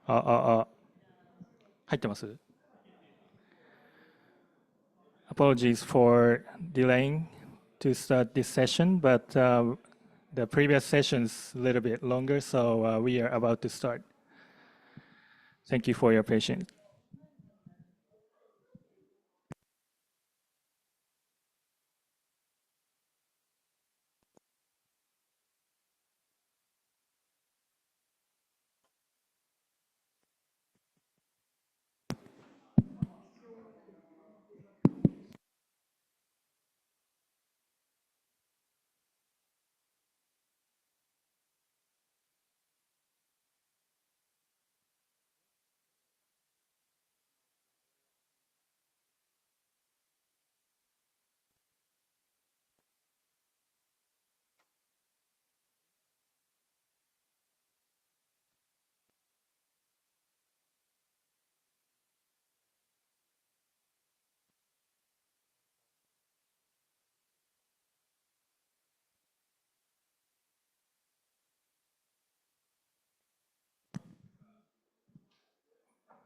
入ってます？ Apologies for delaying to start this session, but the previous session's a little bit longer, so we are about to start. Thank you for your patience.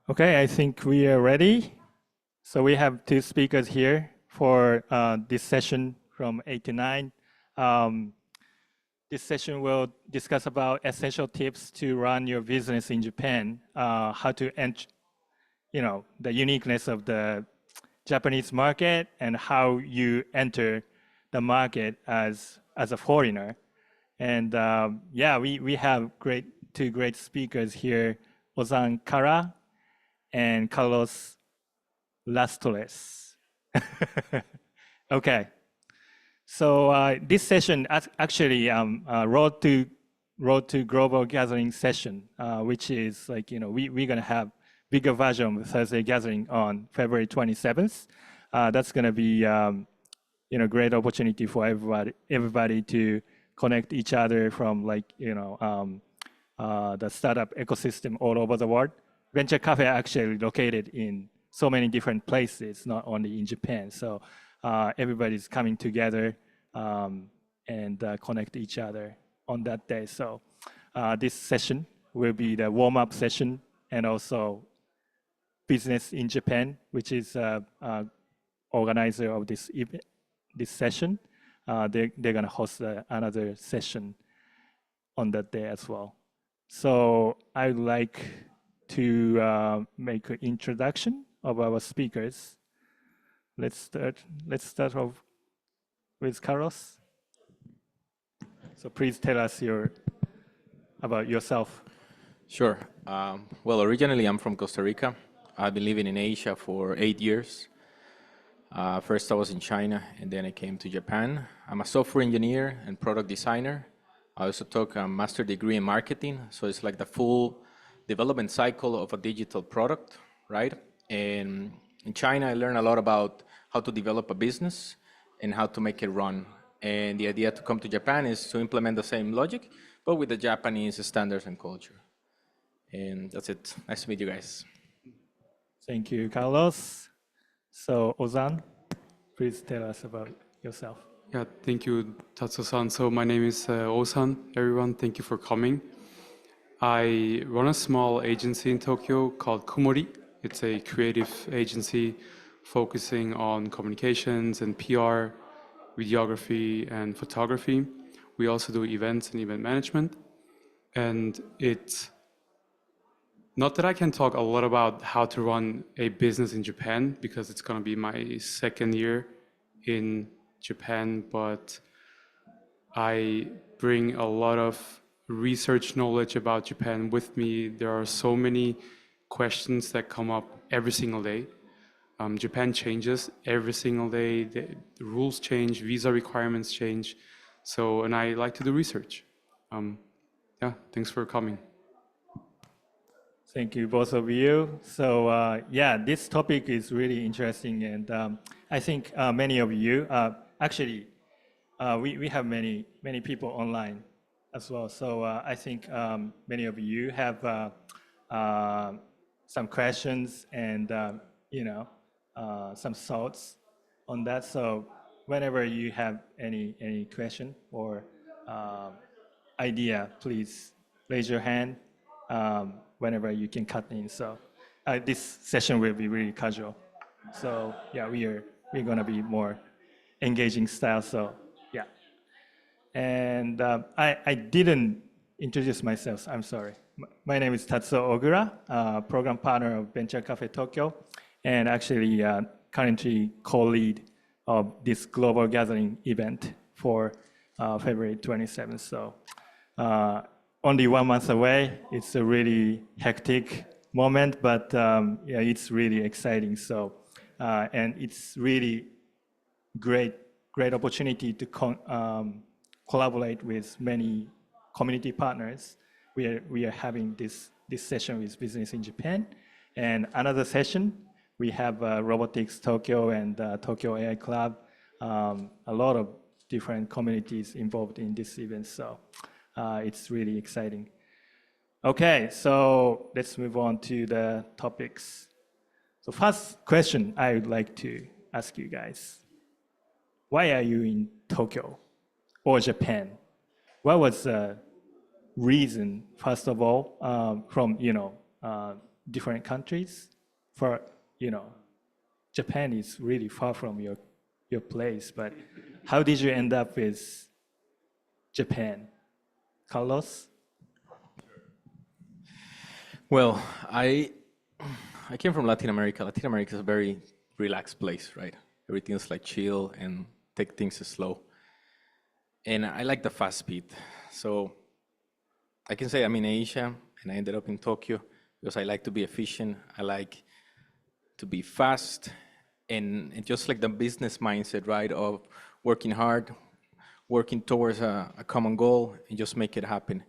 Okay, I think we are ready. So we have two speakers here for this session from 8 to 9. This session will discuss about essential tips to run your business in Japan, how to enter, the uniqueness of the Japanese market and how you enter the market as a foreigner. And yeah, we have two great speakers here, Ozan Kara and Carlos Lastres. Okay, so this session actually Road to Global Gathering session, which is like we're gonna have bigger version of Thursday Gathering on February 27th. That's gonna be great opportunity for everybody to connect each other from the startup ecosystem all over the world. Venture Cafe actually located in so many different places, not only in Japan. So everybody's coming together and connect each other on that day. So this session will be the warm-up session and also Business in Japan, which is organizer of this event, this session. They're gonna host another session on that day as well. So I would like to make an introduction of our speakers. Let's start off with Carlos. So please tell us about yourself. Sure. Well, originally I'm from Costa Rica. I've been living in Asia for 8 years. First I was in China and then I came to Japan. I'm a software engineer and product designer. I also took a master degree in marketing. So it's like the full development cycle of a digital product, right? And in China, I learned a lot about how to develop a business and how to make it run. And the idea to come to Japan is to implement the same logic, but with the Japanese standards and culture. And that's it. Nice to meet you guys. Thank you, Carlos. So Ozan, please tell us about yourself. Yeah, thank you, Tatsu-san. So my name is Osan, everyone. Thank you for coming. I run a small agency in Tokyo called Kumori. It's a creative agency focusing on communications and PR, videography and photography. We also do events and event management. And it's not that I can talk a lot about how to run a business in Japan because it's going to be my second year in Japan, but I bring a lot of research knowledge about Japan with me. There are so many questions that come up every single day. Japan changes every single day. The rules change, visa requirements change. So, and I like to do research. Yeah, thanks for coming. Thank you, both of you. So yeah, this topic is really interesting, and I think many of you actually we have many people online as well. So I think many of you have some questions and some thoughts on that. So whenever you have any question or idea, please raise your hand whenever you can cut in. So this session will be really casual. So yeah, we're gonna be more engaging style. So yeah, and I didn't introduce myself. I'm sorry. My name is Tatsuo Ogura, program partner of Venture Cafe Tokyo, and actually currently co-lead of this global gathering event for February 27th. So only 1 month away. It's a really hectic moment, but yeah, it's really exciting. So and it's really great opportunity to collaborate with many community partners. We are having this session with Business in Japan, and another session we have Robotics Tokyo and Tokyo AI Club. A lot of different communities involved in this event, so it's really exciting. Okay, so let's move on to the topics. So first question I would like to ask you guys. Why are you in Tokyo or Japan? What was the reason, first of all, from different countries? For Japan is really far from your place, but how did you end up with Japan, Carlos? Well, I came from Latin America. Latin America is a very relaxed place, right? Everything's like chill and take things slow. And I like the fast speed. So I can say I'm in Asia and I ended up in Tokyo because I like to be efficient. I like to be fast and just like the business mindset, right? Of working hard, working towards a common goal and just make it happen.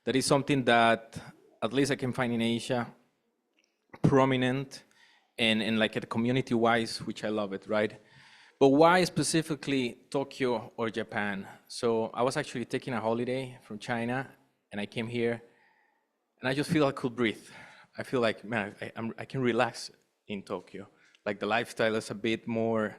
That is something that at least I can find in Asia prominent and like at community wise, which I love it, right? But why specifically Tokyo or Japan? So I was actually taking a holiday from China and I came here and I just feel I could breathe. I feel like, man, I can relax in Tokyo. Like the lifestyle is a bit more,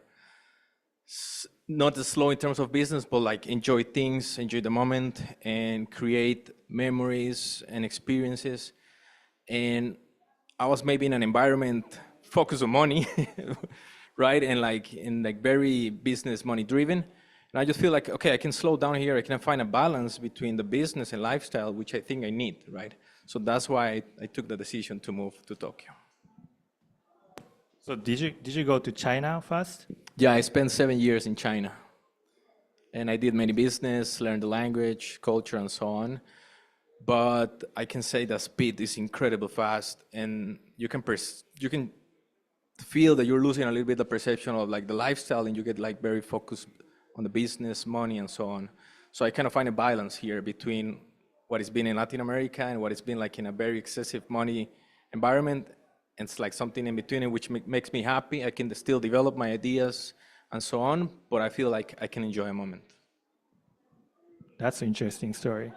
not as slow in terms of business, but like enjoy things, enjoy the moment and create memories and experiences. And I was maybe in an environment focused on money, right? And like very business money driven. And I just feel like, okay, I can slow down here. I can find a balance between the business and lifestyle, which I think I need, right? So that's why I took the decision to move to Tokyo. So did you go to China first? Yeah, I spent 7 years in China. And I did many business, learned the language, culture, and so on. But I can say the speed is incredibly fast, and you can feel that you're losing a little bit the perception of like the lifestyle, and you get like very focused on the business, money, and so on. So I kind of find a balance here between what has been in Latin America and what has been like in a very excessive money environment. And it's like something in between, which makes me happy. I can still develop my ideas and so on, but I feel like I can enjoy a moment. That's an interesting story.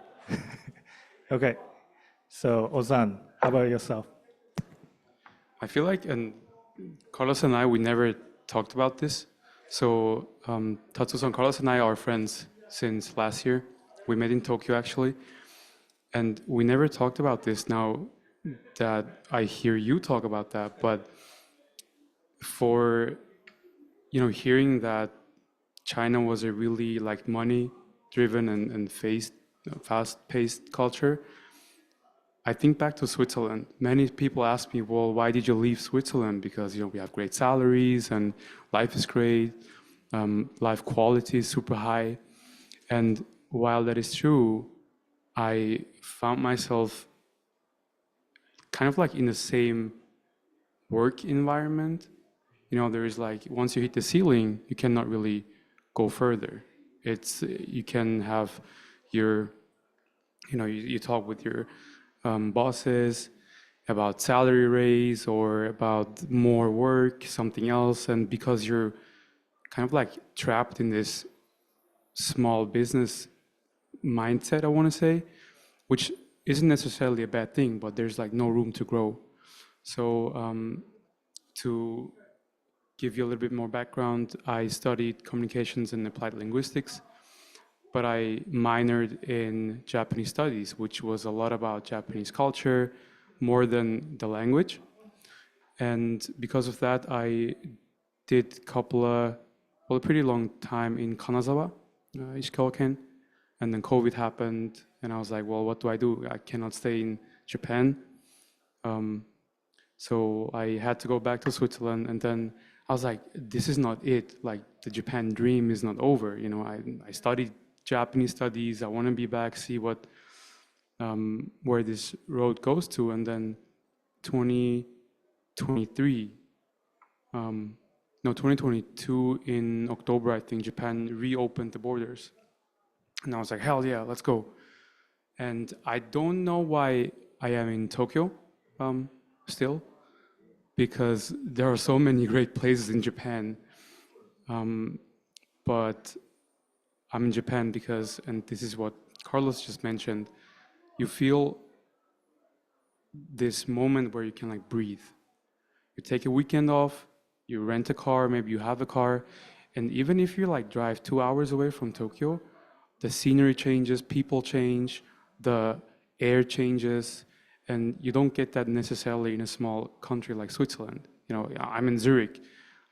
Okay, so Ozan, how about yourself? I feel like, and Carlos and I, we never talked about this. So Tatsusan, Carlos and I are friends since last year. We met in Tokyo actually, and we never talked about this. Now that I hear you talk about that, but for hearing that China was a really like money-driven and fast-paced culture, I think back to Switzerland. Many people ask me, well, why did you leave Switzerland? Because we have great salaries and life is great, life quality is super high. And while that is true, I found myself kind of like in the same work environment. There is like, once you hit the ceiling, you cannot really go further. You can have your, you talk with your bosses about salary raise or about more work, something else. And because you're kind of like trapped in this small business mindset, I want to say, which isn't necessarily a bad thing, but there's like no room to grow. So to give you a little bit more background, I studied communications and applied linguistics. but I minored in Japanese studies, which was a lot about Japanese culture more than the language. And because of that, I did a pretty long time in Kanazawa, Ishikawa-ken. And then COVID happened, and I was like, well, what do? I cannot stay in Japan. So I had to go back to Switzerland, and then I was like, this is not it. Like, the Japan dream is not over. You know, I studied Japanese studies. I want to be back, see what where this road goes to. And then 2023, no, 2022 in October, I think Japan reopened the borders. And I was like, hell yeah, let's go. And I don't know why I am in Tokyo still, because there are so many great places in Japan. But I'm in Japan because, and this is what Carlos just mentioned, you feel this moment where you can like breathe. You take a weekend off, you rent a car, maybe you have a car, and even if you like drive 2 hours away from Tokyo, the scenery changes, people change, the air changes, and you don't get that necessarily in a small country like Switzerland. You know, I'm in Zurich.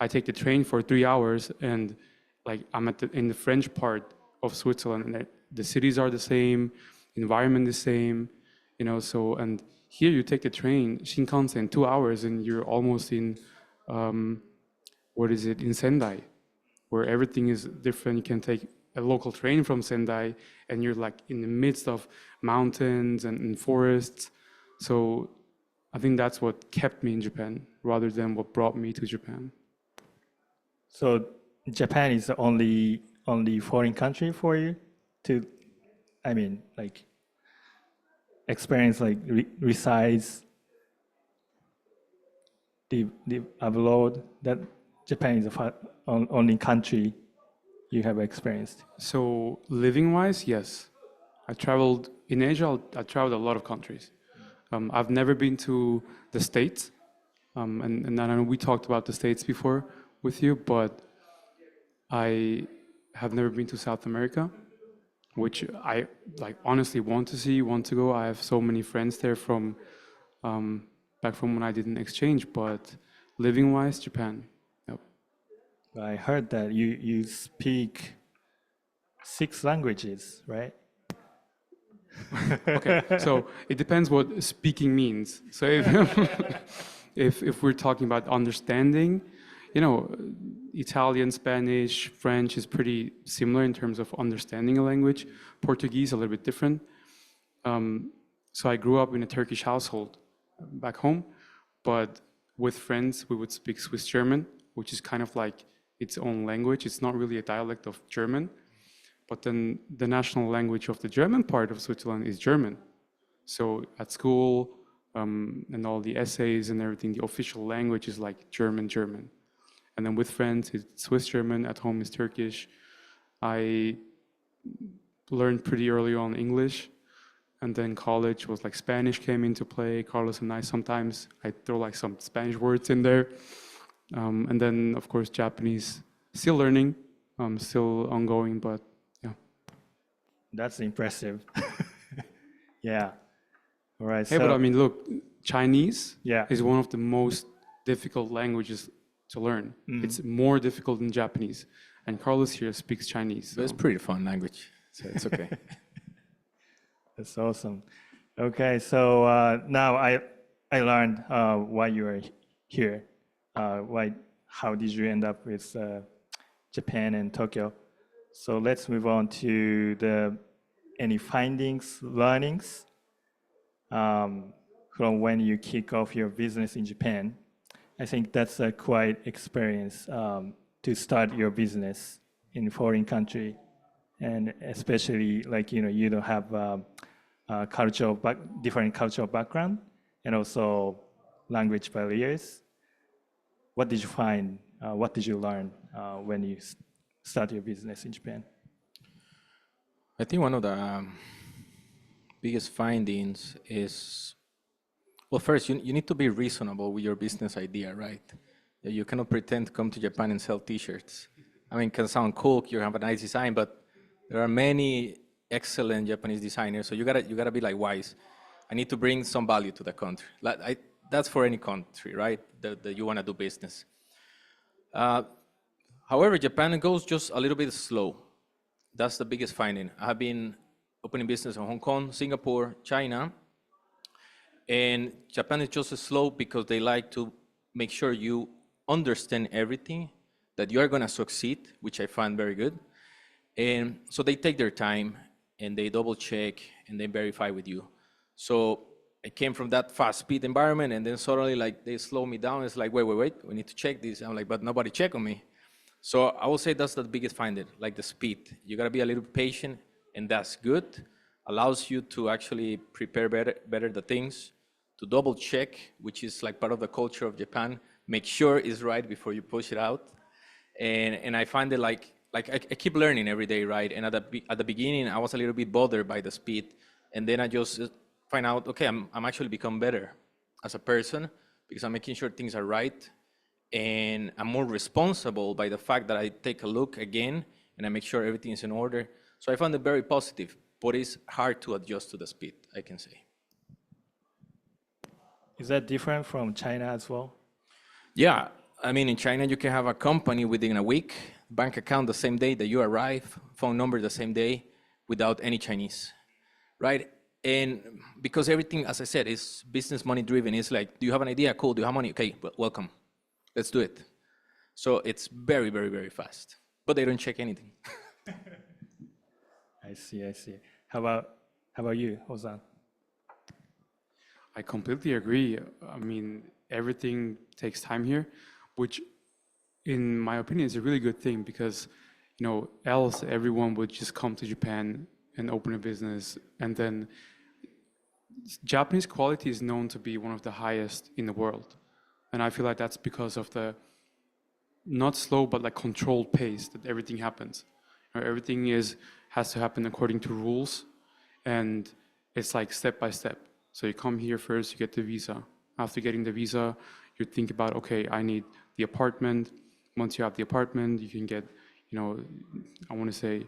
I take the train for 3 hours, and like I'm in the French part of Switzerland, and the cities are the same, environment the same, you know. So, and here you take the train, Shinkansen, 2 hours, and you're almost in in Sendai, where everything is different. You can take a local train from Sendai, and you're like in the midst of mountains and forests. So I think that's what kept me in Japan rather than what brought me to Japan. So Japan is the only foreign country for you to, I mean, like experience, like resides the abroad. That Japan is the only country you have experienced. So living wise, yes. I traveled in Asia. I traveled a lot of countries. I've never been to the States, and I know we talked about the States before with you, but I have never been to South America, which I like honestly want to see, want to go. I have so many friends there from back from when I did an exchange, but living wise, Japan. Yep. I heard that you speak 6 languages, right? Okay, so it depends what speaking means. So if if we're talking about understanding, you know, Italian, Spanish, French is pretty similar in terms of understanding a language. Portuguese a little bit different. So I grew up in a Turkish household back home, but with friends we would speak Swiss German, which is kind of like its own language. It's not really a dialect of German, but then the national language of the German part of Switzerland is German. So at school and all the essays and everything, the official language is like German. And then with friends, it's Swiss German. At home is Turkish. I learned pretty early on English, and then college was like Spanish came into play. Carlos and I sometimes I throw like some Spanish words in there, and then of course Japanese. Still learning, still ongoing, but yeah. That's impressive. Yeah. All right. Hey, but I mean, look, Chinese yeah. is one of the most difficult languages to learn. It's more difficult than Japanese. And Carlos here speaks Chinese. But it's pretty fun language, so it's okay. That's awesome. Okay, so now I learned why you are here. How did you end up with Japan and Tokyo? So let's move on to any findings, learnings from when you kick off your business in Japan. I think that's a quite experience to start your business in foreign country, and especially like you don't have different cultural background and also language barriers. What did you find? What did you learn when you start your business in Japan? I think one of the biggest findings is, well, first, you need to be reasonable with your business idea, right? You cannot pretend to come to Japan and sell T-shirts. I mean, it can sound cool, you have a nice design, but There are many excellent Japanese designers, so you gotta be like wise. I need to bring some value to the country. That's for any country, right? That you wanna do business. Uh, However, Japan goes just a little bit slow. That's the biggest finding. I have been opening business in Hong Kong, Singapore, China, and Japan is just slow because they like to make sure you understand everything, that you are going to succeed, which I find very good. And so they take their time and they double check and they verify with you. So I came from that fast speed environment and then suddenly like they slow me down. It's like, wait, we need to check this. I'm like, but nobody check on me. So I will say that's the biggest finding, like the speed. You gotta be a little patient and that's good. Allows you to actually prepare better the things, to double check, which is like part of the culture of Japan. Make sure it's right before you push it out. And I find it like I keep learning every day, right? And at the beginning, I was a little bit bothered by the speed, and then I just find out, okay, I'm actually become better as a person because I'm making sure things are right, and I'm more responsible by the fact that I take a look again and I make sure everything is in order. So I found it very positive, but it's hard to adjust to the speed, I can say. Is that different from China as well? Yeah, I mean, in China, you can have a company within a week, bank account the same day that you arrive, phone number the same day, without any Chinese, right? And because everything, as I said, is business money driven. It's like, do you have an idea? Cool. Do you have money? Okay, well, welcome. Let's do it. So it's very, very, very fast. But they don't check anything. I see, I see. How about you, Ozan? I completely agree. I mean, everything takes time here, which in my opinion is a really good thing because, you know, else everyone would just come to Japan and open a business. And then Japanese quality is known to be one of the highest in the world. And I feel like that's because of the not slow, but like controlled pace that everything happens. Everything has to happen according to rules, and it's like step by step. So you come here first, you get the visa. After getting the visa, you think about, okay, I need the apartment. Once you have the apartment, you can get, you know, I want to say,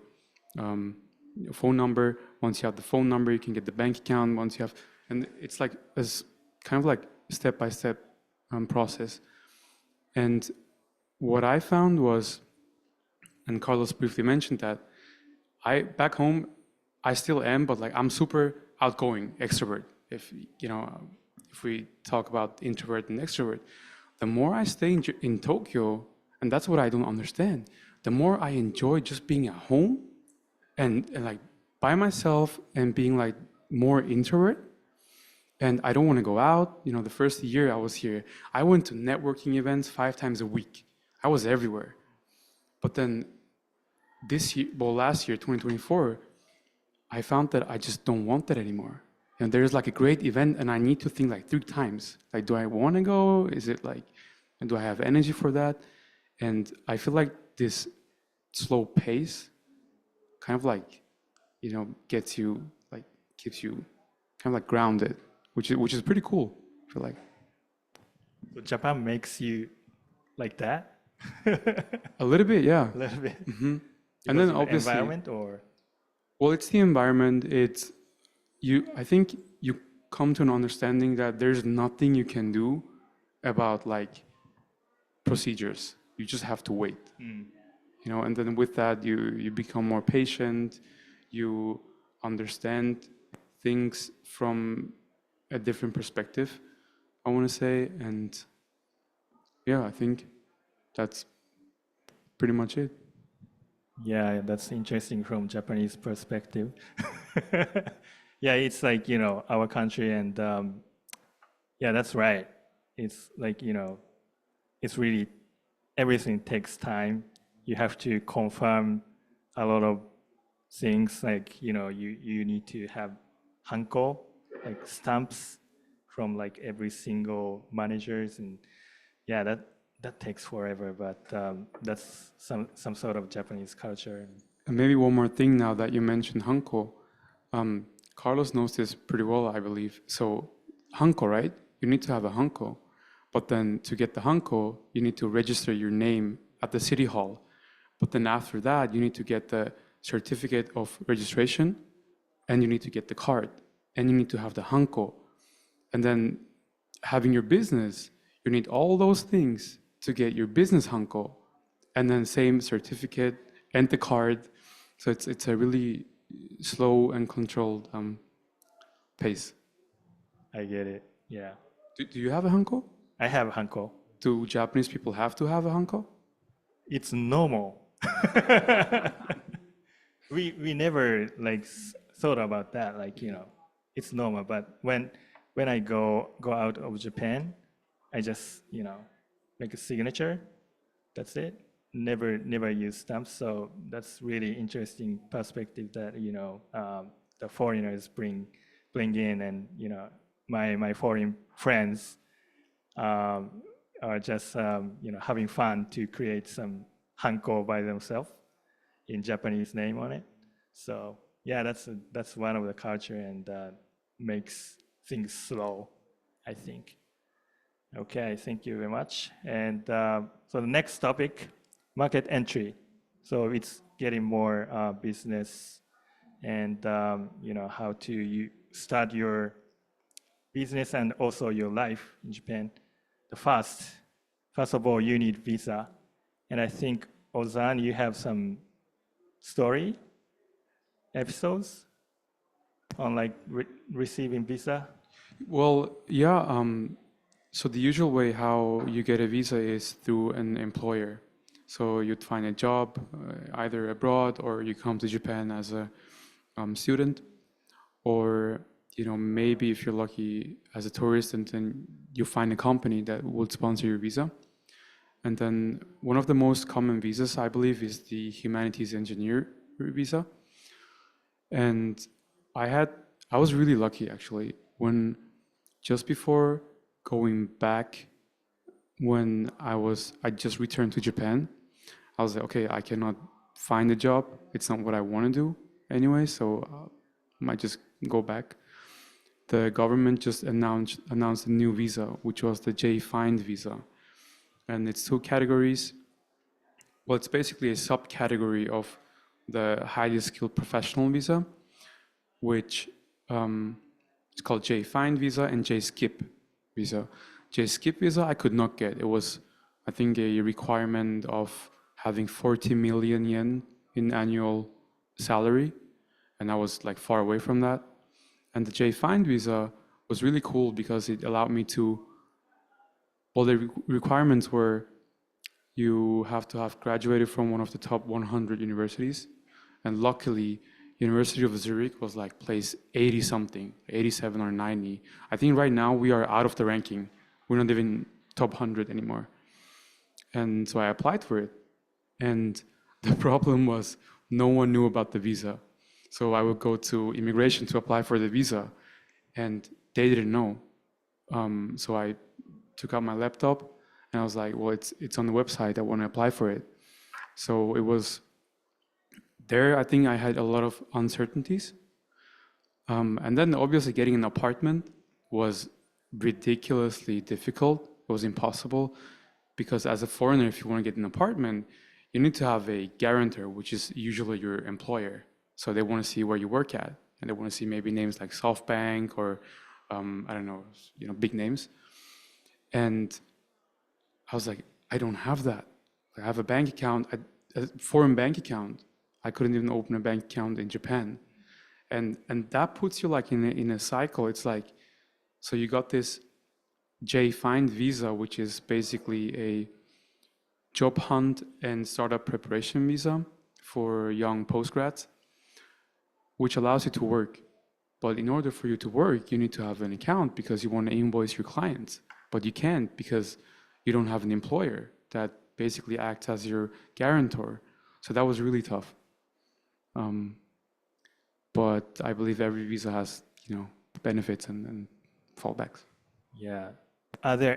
a phone number. Once you have the phone number, you can get the bank account. Once you have, and it's like as kind of like step by step process. And what I found was, and Carlos briefly mentioned that, back home, I still am, but like I'm super outgoing, extrovert. If you know, if we talk about introvert and extrovert, the more I stay in Tokyo, and that's what I don't understand, the more I enjoy just being at home and like by myself and being like more introvert. And I don't want to go out. You know, the first year I was here, I went to networking events 5 times a week. I was everywhere. But then this year, well, last year, 2024, I found that I just don't want that anymore. And there's like a great event and I need to think like 3 times. Like, do I want to go? Is it like, and do I have energy for that? And I feel like this slow pace kind of like, you know, gets you, like, keeps you kind of like grounded, which is pretty cool, I feel like. So Japan makes you like that? A little bit, yeah. A little bit. And Because then of the obviously, environment or? well, it's the environment. It's you. I think you come to an understanding that there's nothing you can do about like procedures. You just have to wait. You know, and then with that, you become more patient. You understand things from a different perspective, I want to say, and yeah, I think that's pretty much it. Yeah, that's interesting from Japanese perspective. Yeah, it's like, you know, our country and yeah, that's right. It's like, you know, it's really, everything takes time. You have to confirm a lot of things like, you know, you need to have hanko, like stamps from like every single managers and yeah, that takes forever, but that's some sort of Japanese culture. And maybe one more thing now that you mentioned Hanko. Carlos knows this pretty well, I believe. So Hanko, right? You need to have a Hanko. But then to get the Hanko, you need to register your name at the city hall. But then after that, you need to get the certificate of registration, and you need to get the card, and you need to have the hanko. And then having your business, you need all those things to get your business hanko, and then same certificate and the card. So it's a really slow and controlled pace. I get it. Yeah. Do you have a hanko? I have hanko. Do Japanese people have to have a hanko? It's normal. We never like thought about that. Like, it's normal. But when I go out of Japan, I just, make a signature. That's it. Never use stamps. So that's really interesting perspective that, the foreigners bring in, and, my foreign friends are just, having fun to create some hanko by themselves in Japanese name on it. So yeah, that's one of the culture, and makes things slow, I think. Okay, thank you very much. And so the next topic, market entry. So it's getting more business, and how to start your business and also your life in Japan. First of all, you need visa, and I think Ozan, you have some story episodes on like receiving visa. Well, yeah. So the usual way how you get a visa is through an employer. So you'd find a job either abroad, or you come to Japan as a student, or maybe if you're lucky as a tourist, and then you find a company that would sponsor your visa. And then one of the most common visas, I believe, is the humanities engineer visa. And I was really lucky actually, when just before going back, when I just returned to Japan, I was like, okay, I cannot find a job. It's not what I want to do anyway, so I might just go back. The government just announced a new visa, which was the J-Find visa. And it's two categories. Well, it's basically a subcategory of the highly skilled professional visa, which is called J-Find visa and J-Skip visa. J-Skip visa I could not get. It was, I think, a requirement of having 40 million yen in annual salary, and I was like far away from that. And the J-Find visa was really cool because it allowed me to, well, the requirements were you have to have graduated from one of the top 100 universities. And luckily, University of Zurich was like place 80 something, 87 or 90. I think right now we are out of the ranking. We're not even top 100 anymore. And so I applied for it. And the problem was no one knew about the visa. So I would go to immigration to apply for the visa, and they didn't know. So I took out my laptop, and I was like, well, it's on the website. I want to apply for it. So it was there. I think I had a lot of uncertainties. And then obviously getting an apartment was ridiculously difficult. It was impossible, because as a foreigner, if you want to get an apartment, you need to have a guarantor, which is usually your employer. So they want to see where you work at, and they want to see maybe names like SoftBank or I don't know, big names. And I was like, I don't have that. I have a bank account, a foreign bank account. I couldn't even open a bank account in Japan, and that puts you like in a cycle. It's like, so you got this J-Find visa, which is basically a job hunt and startup preparation visa for young postgrads, which allows you to work. But in order for you to work, you need to have an account because you want to invoice your clients. But you can't because you don't have an employer that basically acts as your guarantor. So that was really tough. But I believe every visa has, benefits and fallbacks. Yeah. Are there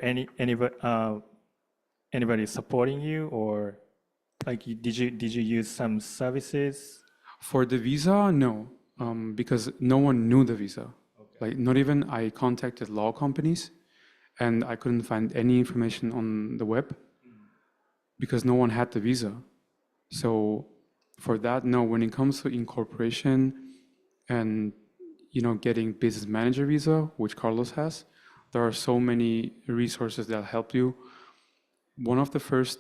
anybody supporting you, or like did you use some services? For the visa, no, because no one knew the visa. Okay. Like not even I contacted law companies, and I couldn't find any information on the web because no one had the visa. So For that, no. When it comes to incorporation and getting business manager visa, which Carlos has, there are so many resources that help you. One of the first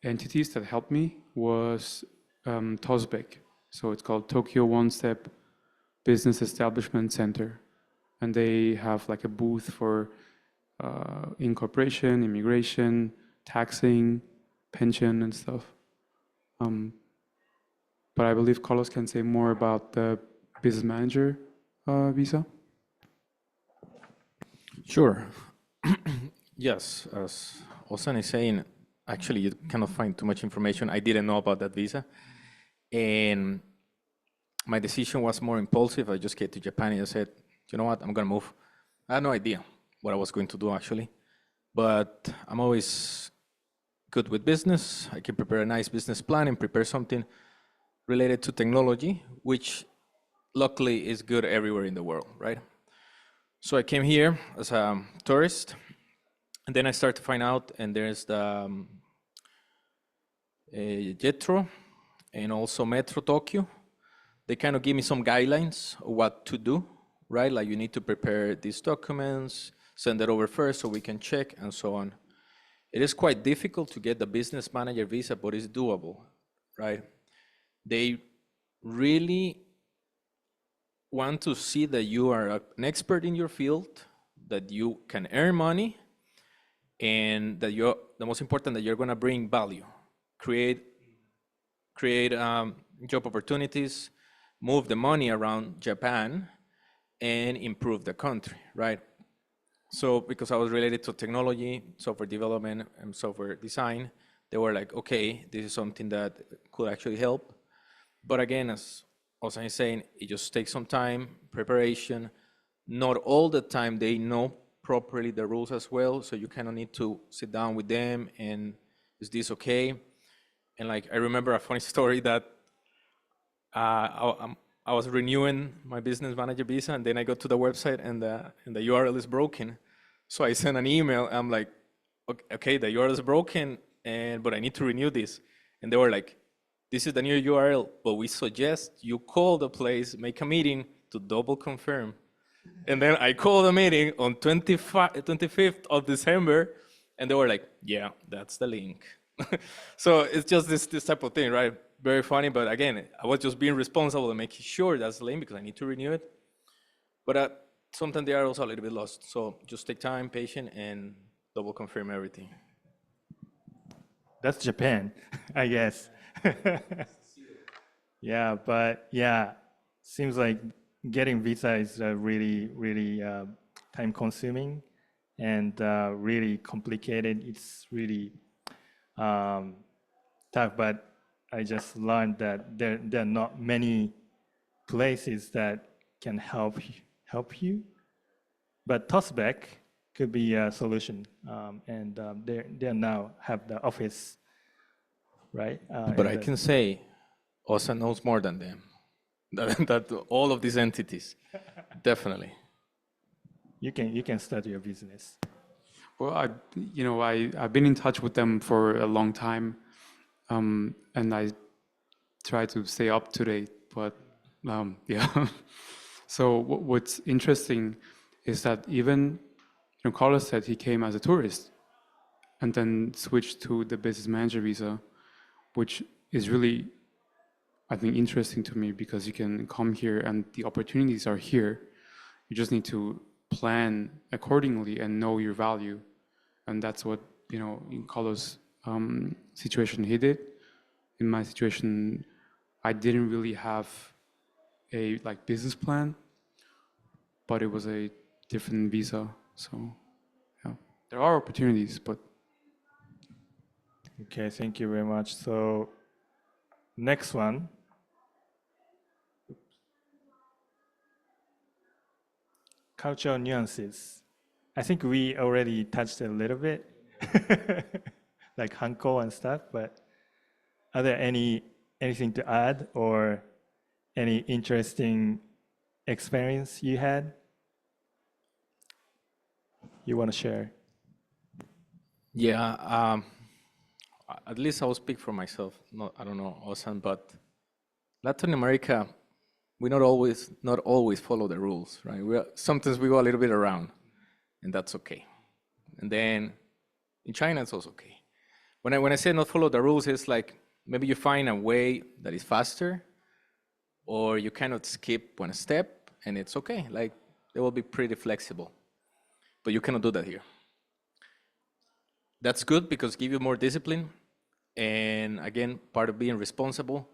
entities that helped me was TOSBEC. So it's called Tokyo One Step Business Establishment Center. And they have like a booth for incorporation, immigration, taxing, pension, and stuff. But I believe Carlos can say more about the business manager visa. Sure. Yes, as Osan is saying, actually you cannot find too much information. I didn't know about that visa. And my decision was more impulsive. I just came to Japan and I said, you know what, I'm gonna move. I had no idea what I was going to do actually, but I'm always good with business. I can prepare a nice business plan and prepare something related to technology, which luckily is good everywhere in the world, right? So I came here as a tourist, and then I started to find out, and there's the Jetro and also Metro Tokyo. They kind of give me some guidelines of what to do, right? Like you need to prepare these documents, send it over first so we can check, and so on. It is quite difficult to get the business manager visa, but it's doable, right? They really want to see that you are an expert in your field, that you can earn money, and that you're, the most important, that you're gonna bring value, create job opportunities, move the money around Japan, and improve the country, right? So because I was related to technology, software development, and software design, they were like, okay, this is something that could actually help. But again, as Osan is saying, it just takes some time, preparation. Not all the time they know properly the rules as well, so you kind of need to sit down with them and is this okay? And like I remember a funny story that I was renewing my business manager visa, and then I go to the website and the URL is broken. So I sent an email. I'm like, okay, the URL is broken, but I need to renew this. And they were like, this is the new URL, but we suggest you call the place, make a meeting to double confirm. And then I called a meeting on 25th of December, and they were like, yeah, that's the link. So it's just this type of thing, right? Very funny, but again, I was just being responsible and making sure that's the link because I need to renew it. But sometimes they are also a little bit lost. So just take time, patient, and double confirm everything. That's Japan, I guess. Yeah, but yeah, seems like getting visa is really time consuming and really complicated. It's really tough, but I just learned that there are not many places that can help you. But Tossback could be a solution, and they now have the office, right? But I can say OSA knows more than them, that all of these entities, definitely. you can start your business. Well, I've been in touch with them for a long time, and I try to stay up to date. But yeah, so what's interesting is that even Carlos said he came as a tourist and then switched to the business manager visa, which is really, I think, interesting to me because you can come here and the opportunities are here. You just need to plan accordingly and know your value. And that's what, in Carlos' situation, he did. In my situation, I didn't really have a business plan, but it was a different visa. So yeah, there are opportunities, but Okay, thank you very much. So next one. Cultural nuances. I think we already touched a little bit, like Hanko and stuff, but are there anything to add or any interesting experience you had you want to share? Yeah, at least I'll speak for myself. No, I don't know, Osan, but Latin America, we not always follow the rules, right? Sometimes we go a little bit around, and that's okay. And then in China, it's also okay. When I say not follow the rules, it's like maybe you find a way that is faster, or you cannot skip one step, and it's okay. Like they will be pretty flexible, but you cannot do that here. That's good because give you more discipline, and again, part of being responsible.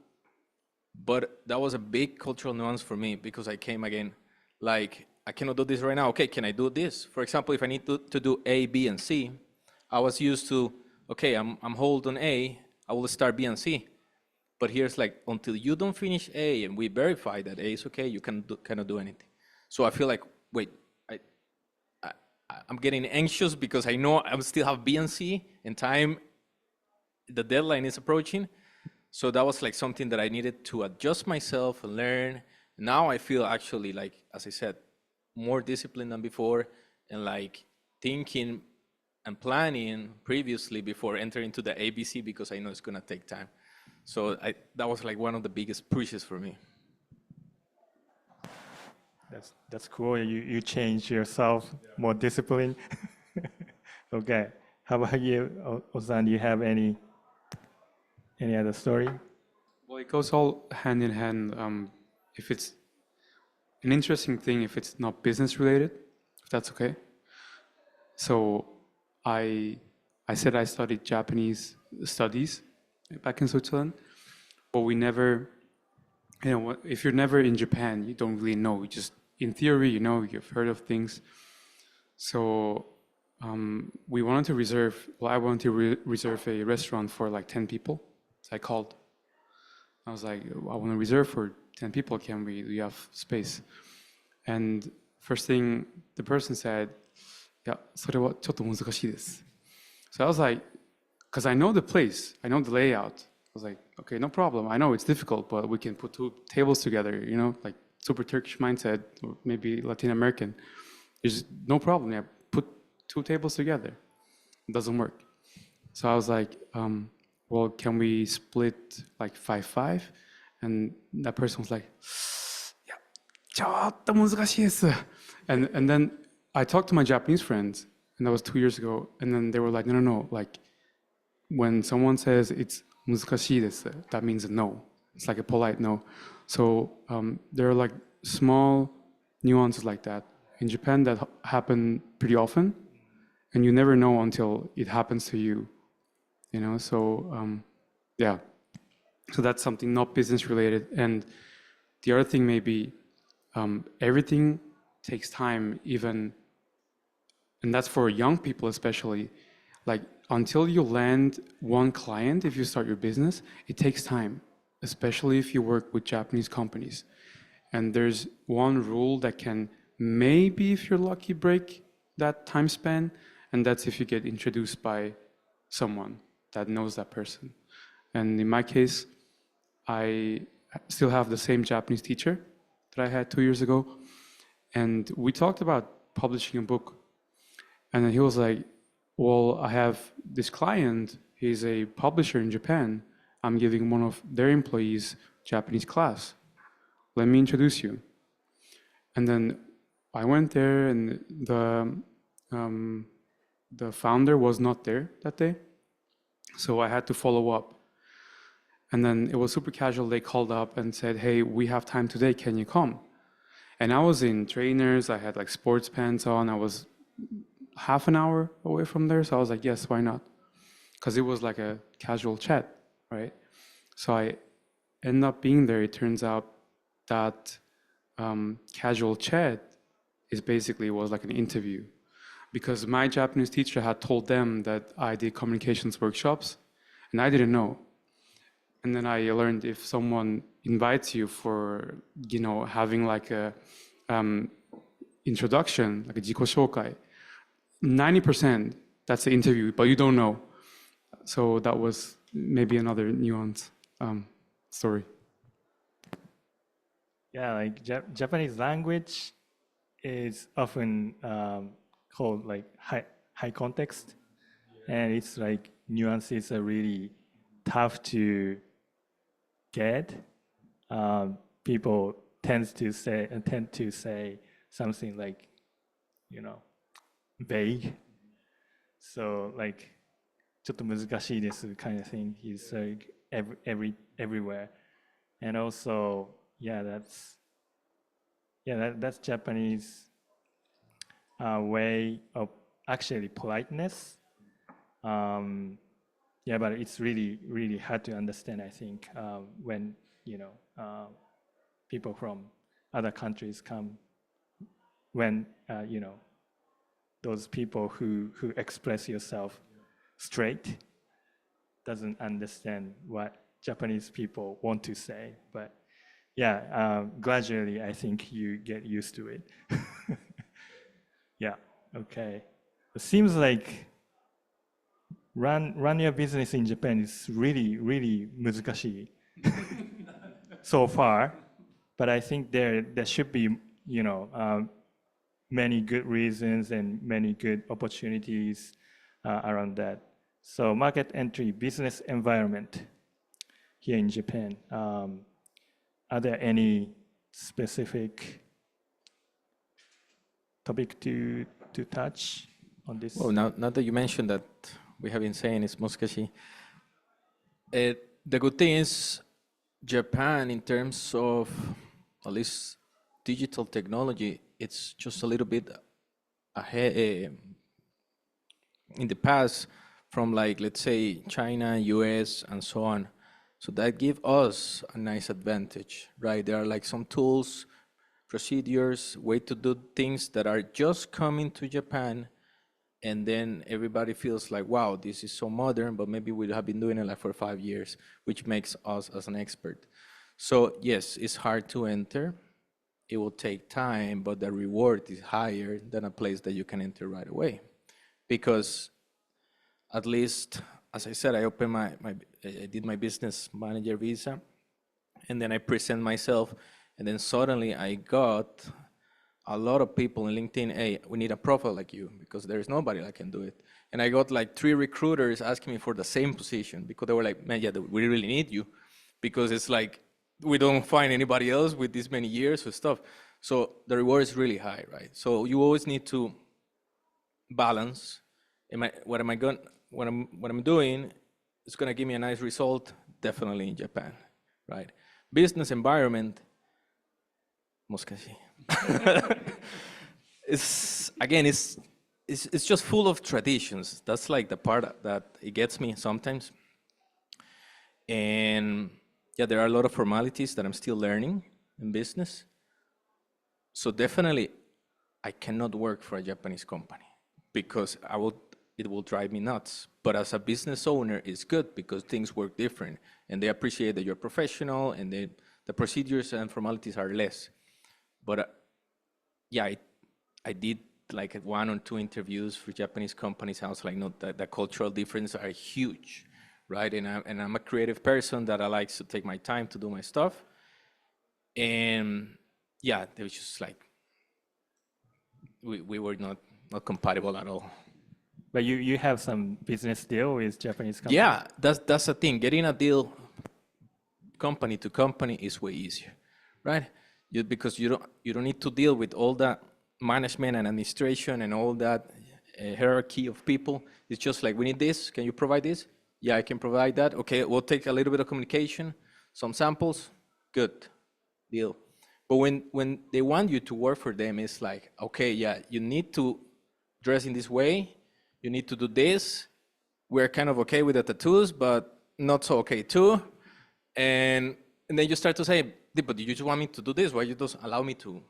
But that was a big cultural nuance for me because I came again, like I cannot do this right now. Okay, can I do this? For example, if I need to do A, B, and C, I was used to, okay, I'm hold on A, I will start B and C. But here's like, until you don't finish A and we verify that A is okay, you cannot do anything. So I feel like, wait, I, I'm getting anxious because I know I still have B and C and time, the deadline is approaching. So that was like something that I needed to adjust myself and learn. Now I feel actually like, as I said, more disciplined than before and like thinking and planning previously before entering into the ABC because I know it's gonna take time. So that was like one of the biggest pushes for me. That's cool. You change yourself, more discipline. Okay. How about you, Ozan? Do you have any other story? Well, it goes all hand in hand. If it's an interesting thing, if it's not business related, if that's okay. So I I said I studied Japanese studies back in Switzerland, but we never, if you're never in Japan, you don't really know. You just in theory, you've heard of things. So we wanted to reserve. Well, I wanted to reserve a restaurant for like 10 people. So I called. I was like, I want to reserve for 10 people. Can we? Do you have space? And first thing the person said, いや、それはちょっと難しいです. So I was like, because I know the place, I know the layout. I was like, okay, no problem. I know it's difficult, but we can put two tables together, like super Turkish mindset, or maybe Latin American. There's no problem. Yeah, put two tables together. It doesn't work. So I was like, well, can we split like 5-5? And that person was like, いや、ちょっと難しいです. And then I talked to my Japanese friends, and that was 2 years ago. And then they were like, no. Like when someone says it's 難しいです, that means no. It's like a polite no. So there are like small nuances like that in Japan that happen pretty often, and you never know until it happens to you. So yeah. So that's something not business related. And the other thing may be everything takes time, even, and that's for young people especially. Like until you land one client, if you start your business, it takes time, especially if you work with Japanese companies. And there's one rule that can maybe, if you're lucky, break that time span, and that's if you get introduced by someone that knows that person. And in my case, I still have the same Japanese teacher that I had 2 years ago. And we talked about publishing a book. And then he was like, well, I have this client. He's a publisher in Japan. I'm giving one of their employees Japanese class. Let me introduce you. And then I went there, and the founder was not there that day. So I had to follow up. And then it was super casual. They called up and said, hey, we have time today. Can you come? And I was in trainers. I had like sports pants on. I was half an hour away from there. So I was like, yes, why not? Because it was like a casual chat, right? So I end up being there. It turns out that casual chat was like an interview, because my Japanese teacher had told them that I did communications workshops, and I didn't know. And then I learned if someone invites you for, having like a introduction, like a jiko shokai, 90% that's the interview, but you don't know. So that was maybe another nuance story. Yeah, like Japanese language is often called like high context. and it's like nuances are really tough to get. People tend to say something like, you know, vague. So like ちょっと難しいです kind of thing is like everywhere. And also, that's Japanese way of actually politeness. But it's really, really hard to understand, I think, when, people from other countries come, when, those people who express yourself straight doesn't understand what Japanese people want to say. But gradually, I think you get used to it. Yeah, okay. It seems like run your business in Japan is really, really 難しい so far. But I think there should be, many good reasons and many good opportunities around that. So market entry, business environment here in Japan. Are there any specific topic to touch on this? Well, now that you mentioned that, we have been saying it's muskashi. The good thing is Japan, in terms of at least digital technology, it's just a little bit ahead in the past from, like, let's say China, US, and so on. So that gives us a nice advantage, right? There are like some tools, procedures, way to do things that are just coming to Japan, and then everybody feels like, wow, this is so modern, but maybe we have been doing it like for 5 years, which makes us as an expert. So yes, it's hard to enter. It will take time, but the reward is higher than a place that you can enter right away. Because at least, as I said, I did my business manager visa, and then I present myself, and then suddenly I got a lot of people in LinkedIn, hey, we need a profile like you, because there is nobody that can do it. And I got like 3 recruiters asking me for the same position, because they were like, man, yeah, we really need you, because it's like, we don't find anybody else with this many years of stuff. So the reward is really high, right? So you always need to balance. What I'm doing is gonna give me a nice result, definitely in Japan, right? Business environment, muskashi. It's just full of traditions. That's like the part that it gets me sometimes. And yeah, there are a lot of formalities that I'm still learning in business. So definitely, I cannot work for a Japanese company because it will drive me nuts. But as a business owner, it's good because things work different, and they appreciate that you're professional, and the procedures and formalities are less. But I did like 1 or 2 interviews for Japanese companies. I was like, no, the cultural differences are huge, right? And I'm a creative person that I like to take my time to do my stuff. And yeah, they was just like, we were not compatible at all. But you have some business deal with Japanese companies? Yeah, that's the thing. Getting a deal company to company is way easier, right? Because you don't need to deal with all that management and administration and all that hierarchy of people. It's just like, we need this. Can you provide this? Yeah, I can provide that. Okay, we'll take a little bit of communication, some samples. Good, deal. But when they want you to work for them, it's like, okay, yeah, you need to dress in this way. You need to do this. We're kind of okay with the tattoos, but not so okay too. And then you start to say, but you just want me to do this. Why you don't allow me to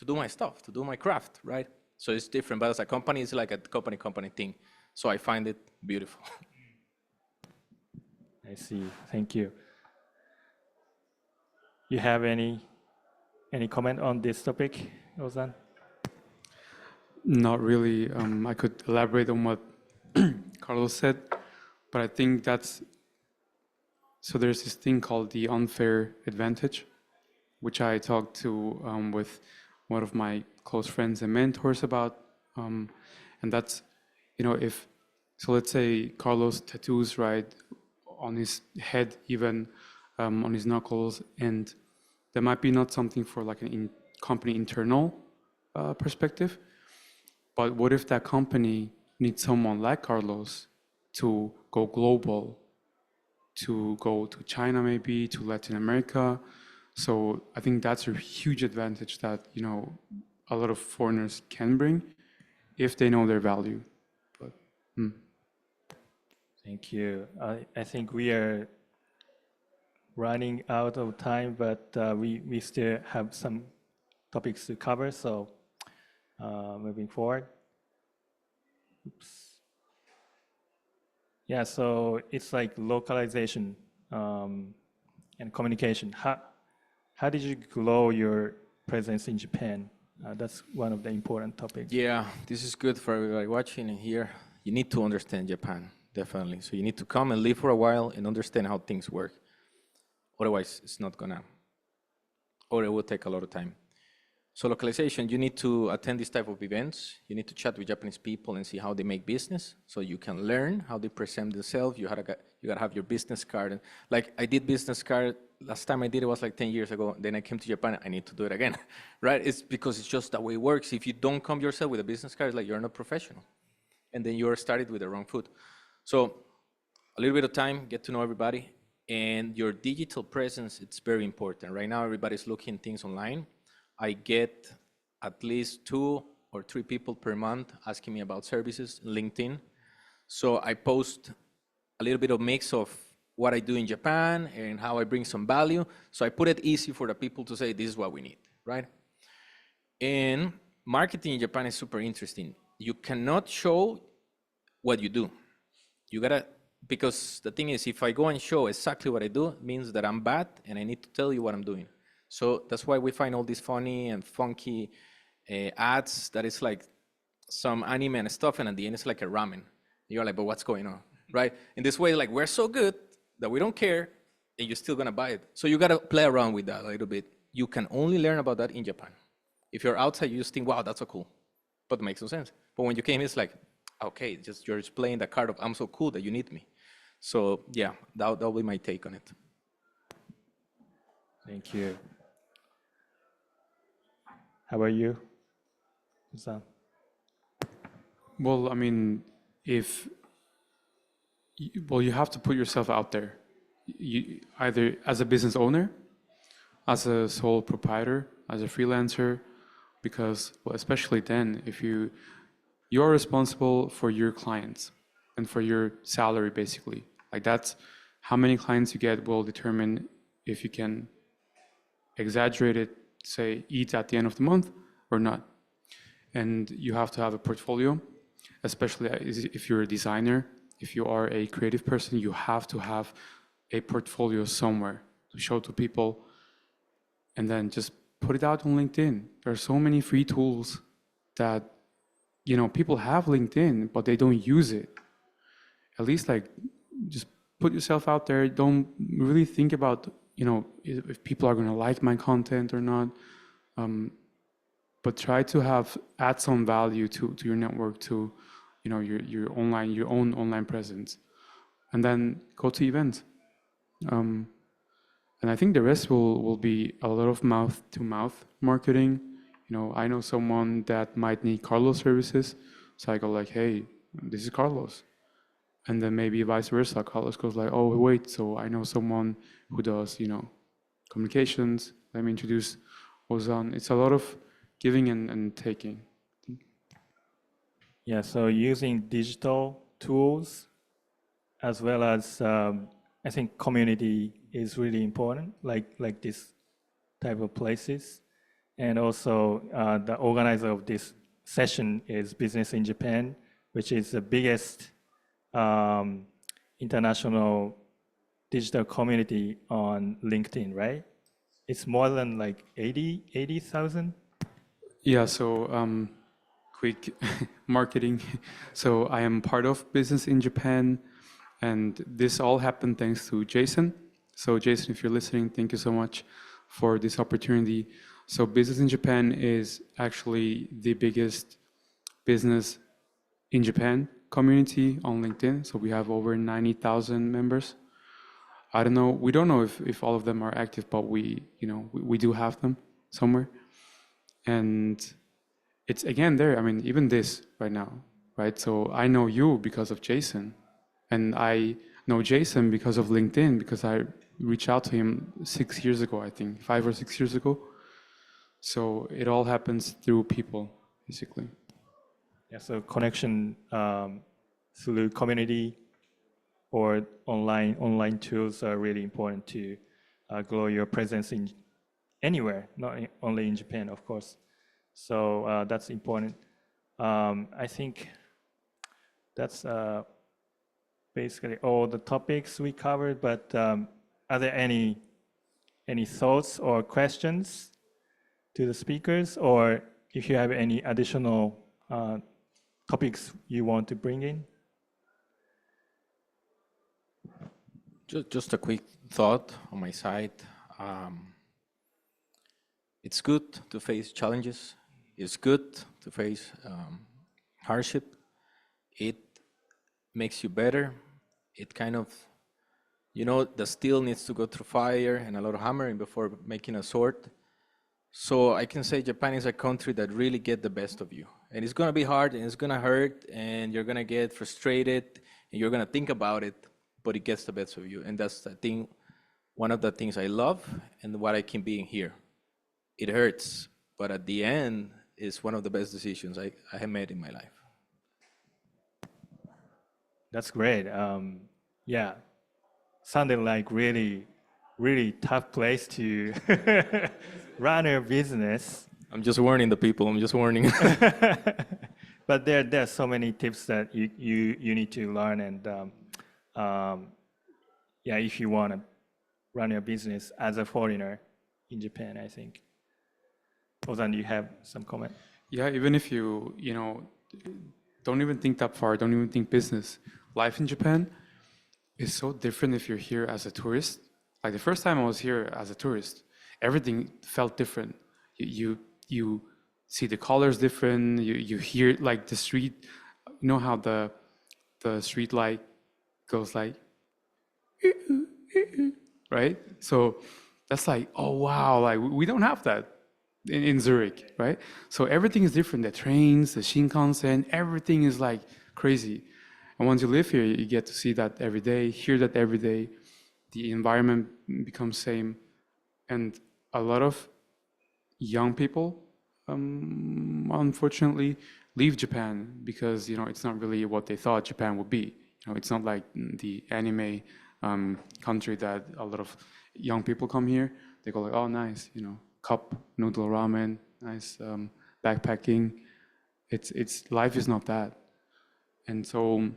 do my stuff, to do my craft, right? So it's different. But as a company, it's like a company thing. So I find it beautiful. I see. Thank you. You have any comment on this topic, Ozan? Not really. I could elaborate on what Carlos said, but I think so there's this thing called the unfair advantage, which I talked to with one of my close friends and mentors about, and that's, if So let's say Carlos tattoos, right, on his head, even on his knuckles, and that might be not something for like company internal perspective. But what if that company needs someone like Carlos to go global, to go to China, maybe to Latin America? So I think that's a huge advantage that a lot of foreigners can bring if they know their value. But Thank you. I think we are running out of time, but we still have some topics to cover. So moving forward. Oops. Yeah, so it's like localization and communication. How did you grow your presence in Japan? That's one of the important topics. Yeah, this is good for everybody watching and here. You need to understand Japan, definitely. So you need to come and live for a while and understand how things work. Otherwise, it's not gonna, or it will take a lot of time. So localization, you need to attend this type of events. You need to chat with Japanese people and see how they make business. So you can learn how they present themselves. You gotta have your business card. And like I did business card, last time I did it was like 10 years ago. Then I came to Japan, I need to do it again, right? It's because it's just the way it works. If you don't come yourself with a business card, it's like you're not professional. And then you're started with the wrong foot. So a little bit of time, get to know everybody. And your digital presence, it's very important. Right now, everybody's looking things online. I get at least 2 or 3 people per month asking me about services, LinkedIn. So I post a little bit of mix of what I do in Japan and how I bring some value. So I put it easy for the people to say, this is what we need, right? And marketing in Japan is super interesting. You cannot show what you do. You gotta, because the thing is, if I go and show exactly what I do, it means that I'm bad and I need to tell you what I'm doing. So that's why we find all these funny and funky ads that is like some anime and stuff, and at the end it's like a ramen. You're like, but what's going on, right? In this way, like we're so good that we don't care, and you're still gonna buy it. So you gotta play around with that a little bit. You can only learn about that in Japan. If you're outside, you just think, wow, that's so cool, but it makes no sense. But when you came, it's like, okay, you're just playing the card of I'm so cool that you need me. So yeah, that'll be my take on it. Thank you. How about you, Sam? well, I mean, you have to put yourself out there. You, either as a business owner, as a sole proprietor, as a freelancer, because well, especially then, if you are responsible for your clients and for your salary, basically. Like that's how many clients you get will determine if you can exaggerate it, say, eat at the end of the month or not. And you have to have a portfolio, especially if you're a designer, if you are a creative person, you have to have a portfolio somewhere to show to people and then just put it out on LinkedIn. There are so many free tools that, people have LinkedIn, but they don't use it. At least like just put yourself out there. Don't really think about, if people are going to like my content or not. But try to add some value to your network, to your own online presence, and then go to events. And I think the rest will be a lot of mouth to mouth marketing. I know someone that might need Carlos services, so I go like, hey, this is Carlos, and then maybe vice versa. Carlos goes like, oh wait, so I know someone who does communications. Let me introduce Ozan. It's a lot of giving and taking. Yeah, so using digital tools as well as I think community is really important, like this type of places. And also the organizer of this session is Business in Japan, which is the biggest international digital community on LinkedIn, right? It's more than like 80,000. Yeah, so quick marketing. So I am part of Business in Japan, and this all happened thanks to Jason. So Jason, if you're listening, thank you so much for this opportunity. So Business in Japan is actually the biggest business in Japan. community on LinkedIn. So we have over 90,000 members. I don't know. We don't know if all of them are active, but we do have them somewhere. And it's again there. I mean, even this right now, right? So I know you because of Jason, and I know Jason because of LinkedIn because I reached out to him 6 years ago, I think, 5 or 6 years ago. So it all happens through people, basically. Yeah, so connection through community or online tools are really important to grow your presence in anywhere, not only in Japan, of course. So that's important. I think that's basically all the topics we covered. But are there any thoughts or questions to the speakers, or if you have any additional topics you want to bring in? Just a quick thought on my side. It's good to face challenges. It's good to face hardship. It makes you better. It kind of, the steel needs to go through fire and a lot of hammering before making a sword. So I can say Japan is a country that really get the best of you. And it's gonna be hard and it's gonna hurt and you're gonna get frustrated and you're gonna think about it, but it gets the best of you. And that's, I think, one of the things I love and what I can be in here. It hurts, but at the end, it's one of the best decisions I have made in my life. That's great. Yeah, sounded like really, really tough place to run a business. I'm just warning the people. I'm just warning. But there are so many tips that you need to learn, and yeah, if you want to run your business as a foreigner in Japan, I think. Ozan, do you have some comment? Yeah, even if don't even think that far, don't even think business. Life in Japan is so different if you're here as a tourist. Like the first time I was here as a tourist, everything felt different. You see the colors different. You hear like the street. You know how the street light goes like, right? So that's like, oh wow, like we don't have that in Zurich, right? So everything is different. The trains, the Shinkansen, everything is like crazy. And once you live here, you get to see that every day, hear that every day. The environment becomes same, and a lot of young people, unfortunately, leave Japan because it's not really what they thought Japan would be. It's not like the anime country that a lot of young people come here. They go like, oh, nice, cup noodle ramen, nice backpacking. It's life is not that, and so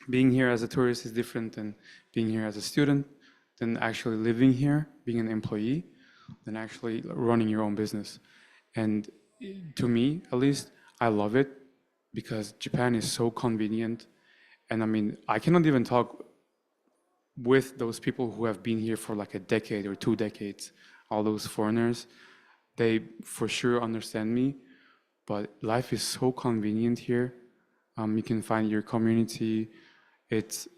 being here as a tourist is different than being here as a student, than actually living here, being an employee, than actually running your own business. And to me, at least, I love it because Japan is so convenient. And I mean, I cannot even talk with those people who have been here for like a decade or 2 decades, all those foreigners. They for sure understand me, but life is so convenient here. You can find your community. It's,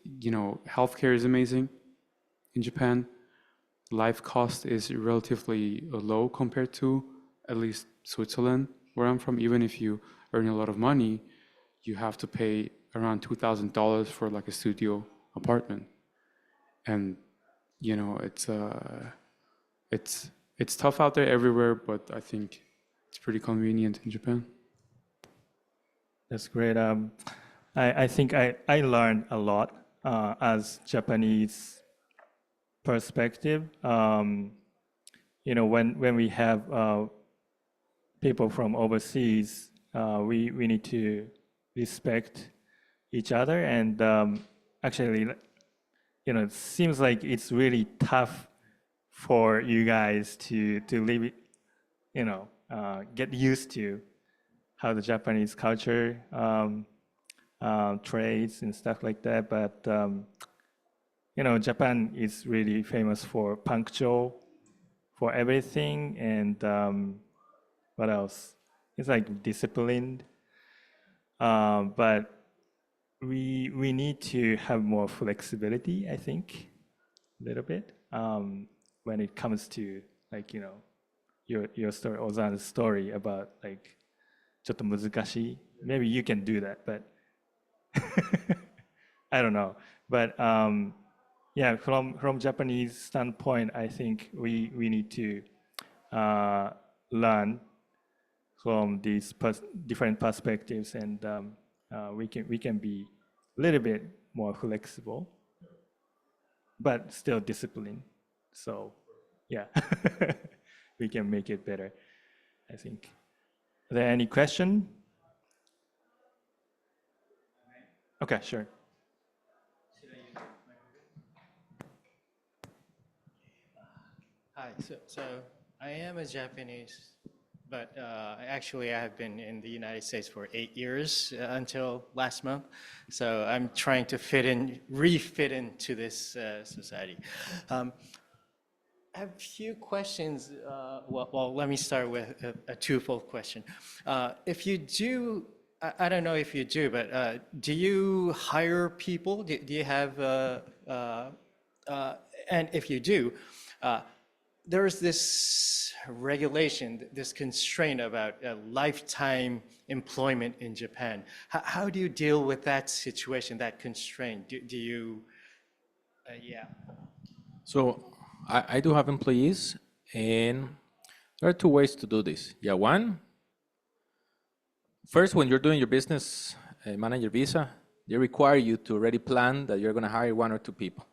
healthcare is amazing in Japan. Life cost is relatively low compared to at least Switzerland, where I'm from. Even if you earn a lot of money, you have to pay around $2,000 for like a studio apartment. And, it's tough out there everywhere, but I think it's pretty convenient in Japan. That's great. I think I learned a lot as Japanese perspective. When we have people from overseas, we need to respect each other. And actually, it seems like it's really tough for you guys to live, get used to how the Japanese culture trades and stuff like that. But Japan is really famous for punctual for everything, and what else? It's like disciplined. But we need to have more flexibility, I think, a little bit, when it comes to, like, your story, Ozan's story about, like, ちょっと難しい. Maybe you can do that, but I don't know. But yeah, from Japanese standpoint, I think we need to learn from these different perspectives, and we can be a little bit more flexible, but still disciplined. So yeah, we can make it better, I think. Are there any question? Okay, sure. Hi, so I am a Japanese, but actually I have been in the United States for 8 years until last month. So I'm trying to refit into this society. I have a few questions. Well, let me start with a twofold question. If you do, I don't know if you do, but do you hire people? Do you have, and if you do, there's this regulation, this constraint about lifetime employment in Japan. How do you deal with that situation, that constraint? Do you, yeah. So I do have employees, and there are two ways to do this. Yeah, one, first, when you're doing your business manager visa, they require you to already plan that you're going to hire 1 or 2 people.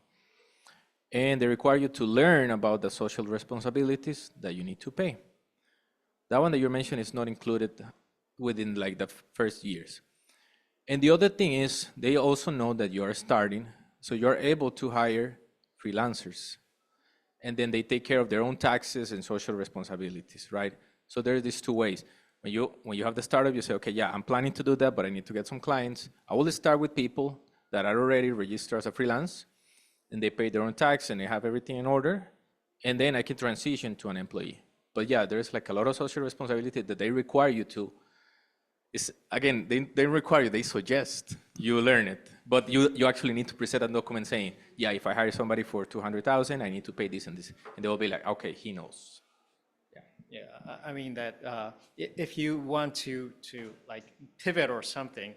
And they require you to learn about the social responsibilities that you need to pay. That one that you mentioned is not included within like the first years. And the other thing is they also know that you are starting, so you're able to hire freelancers. And then they take care of their own taxes and social responsibilities, right? So there's these two ways. When you have the startup, you say, okay, yeah, I'm planning to do that, but I need to get some clients. I will start with people that are already registered as a freelance, and they pay their own tax and they have everything in order, and then I can transition to an employee. But yeah, there's like a lot of social responsibility that they require you to. Again, they require you, they suggest you learn it, but you actually need to present a document saying, yeah, if I hire somebody for 200,000, I need to pay this and this, and they will be like, okay, he knows. Yeah, I mean that if you want to like pivot or something,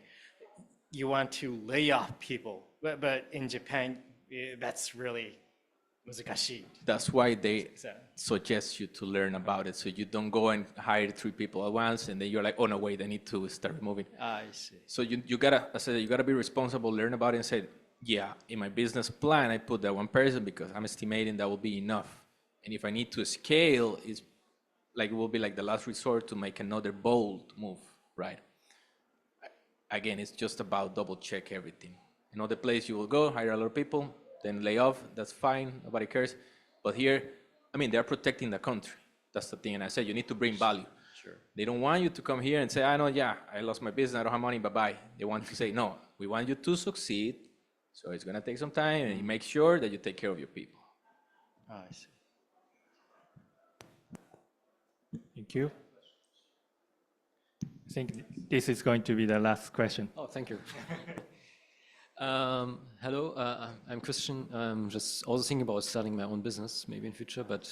you want to lay off people, but in Japan, that's really 難しい. That's why they So, suggest you to learn about it, so you don't go and hire 3 people at once, and then you're like, oh no, wait, I need to start moving. I see. So you gotta, I said, you gotta be responsible, learn about it, and say, yeah, in my business plan, I put that 1 person because I'm estimating that will be enough. And if I need to scale, it will be like the last resort to make another bold move, right? Again, it's just about double check everything. Another place you will go, hire a lot of people, then lay off, that's fine, nobody cares. But here, I mean, they're protecting the country. That's the thing, and I said, you need to bring value. Sure. They don't want you to come here and say, I know, yeah, I lost my business, I don't have money, bye-bye. They want to say, no, we want you to succeed, so it's gonna take some time, and you make sure that you take care of your people. I see. Thank you. I think this is going to be the last question. Oh, thank you. Hello, I'm Christian. I'm just also thinking about starting my own business, maybe in future, but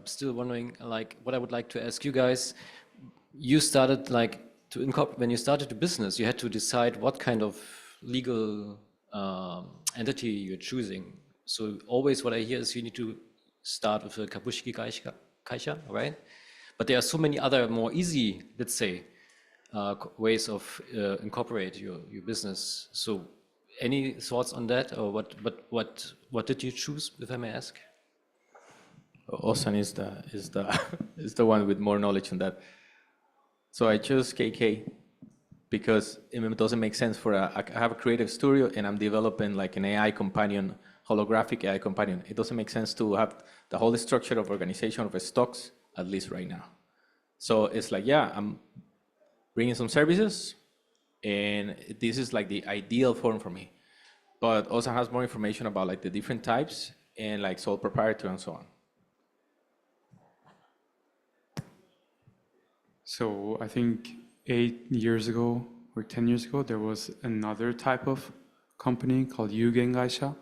still wondering, like, what I would like to ask you guys. You started, like, when you started a business, you had to decide what kind of legal entity you're choosing. So always what I hear is you need to start with a kabushiki kaisha, right? But there are so many other more easy, let's say, ways of incorporate your business. So any thoughts on that, or what did you choose, if I may ask? Osan is is the one with more knowledge on that. So I chose KK because it doesn't make sense I have a creative studio and I'm developing like an AI companion, holographic AI companion. It doesn't make sense to have the whole structure of organization of stocks, at least right now. So it's like, yeah, I'm bringing some services, and this is like the ideal form for me. But also has more information about like the different types and like sole proprietor and so on. So I think 8 years ago or 10 years ago, there was another type of company called Yugen Gaisha,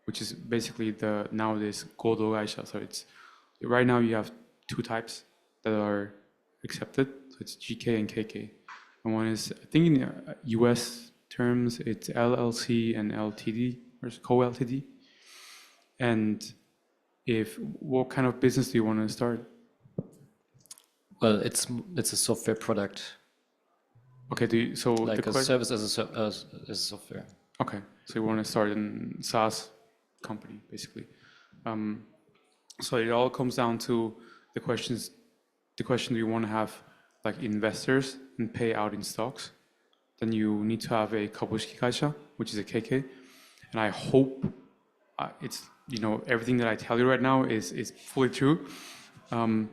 which is basically the nowadays Godo Gaisha. So it's right now you have two types that are accepted. So it's GK and KK. And one is, I think in US terms, it's LLC and LTD, or co-LTD. And what kind of business do you want to start? Well, it's a software product, Okay, so like the a service as a software. okay, so you want to start a SaaS company, basically. So it all comes down to the question: do you want to have like investors and pay out in stocks? Then you need to have a kabushiki kaisha, which is a KK. And I hope it's, everything that I tell you right now is fully true. And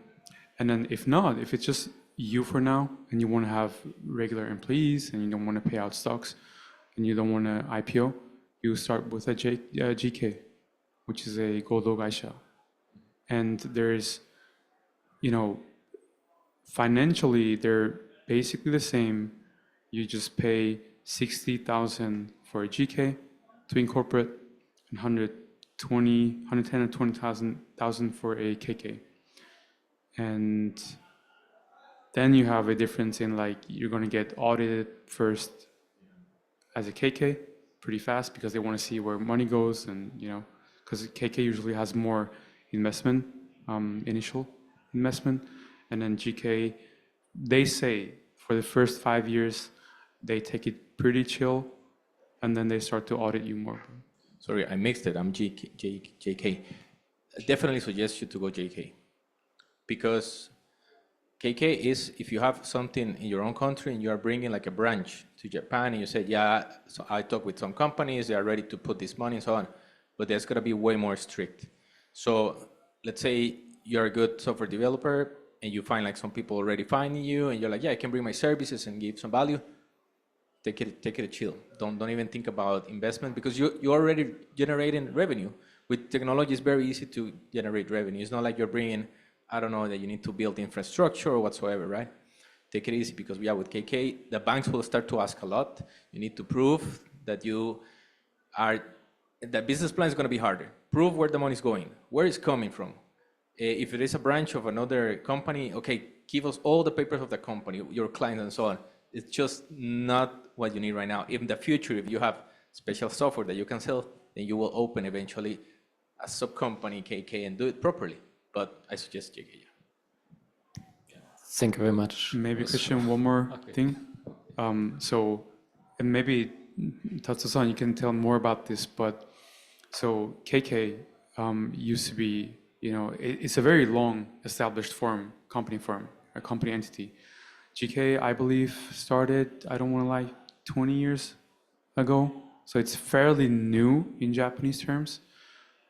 then if not, if it's just you for now and you want to have regular employees and you don't want to pay out stocks and you don't want to IPO, you start with a GK, which is a Godo Gaisha. And there's, financially, they're basically the same. You just pay 60,000 for a GK to incorporate and 110 or 20,000 for a KK. And then you have a difference in like you're going to get audited first as a KK pretty fast because they want to see where money goes, and because KK usually has more investment, initial investment, and then GK, they say for the first 5 years they take it pretty chill, and then they start to audit you more. Sorry, I mixed it. I'm JK. I definitely suggest you to go JK, because KK is if you have something in your own country and you are bringing like a branch to Japan and you say, yeah, so I talk with some companies, they are ready to put this money and so on, but that's going to be way more strict. So let's say you're a good software developer and you find like some people already finding you and you're like, yeah, I can bring my services and give some value. Take it chill. Don't even think about investment, because you're already generating revenue. With technology, it's very easy to generate revenue. It's not like you're bringing, I don't know, that you need to build infrastructure or whatsoever, right? Take it easy, because with KK, the banks will start to ask a lot. You need to prove that the business plan is going to be harder. Prove where the money is going, where it's coming from. If it is a branch of another company, okay, give us all the papers of the company, your clients and so on. It's just not what you need right now. In the future, if you have special software that you can sell, then you will open eventually a sub-company KK and do it properly. But I suggest JK. Thank you very much. Maybe, Christian, one more thing. So, and maybe Tatsu-san, you can tell more about this, but so KK used to be, it's a very long established company form, a company entity. GK, I believe, started, I don't want to lie, 20 years ago. So it's fairly new in Japanese terms.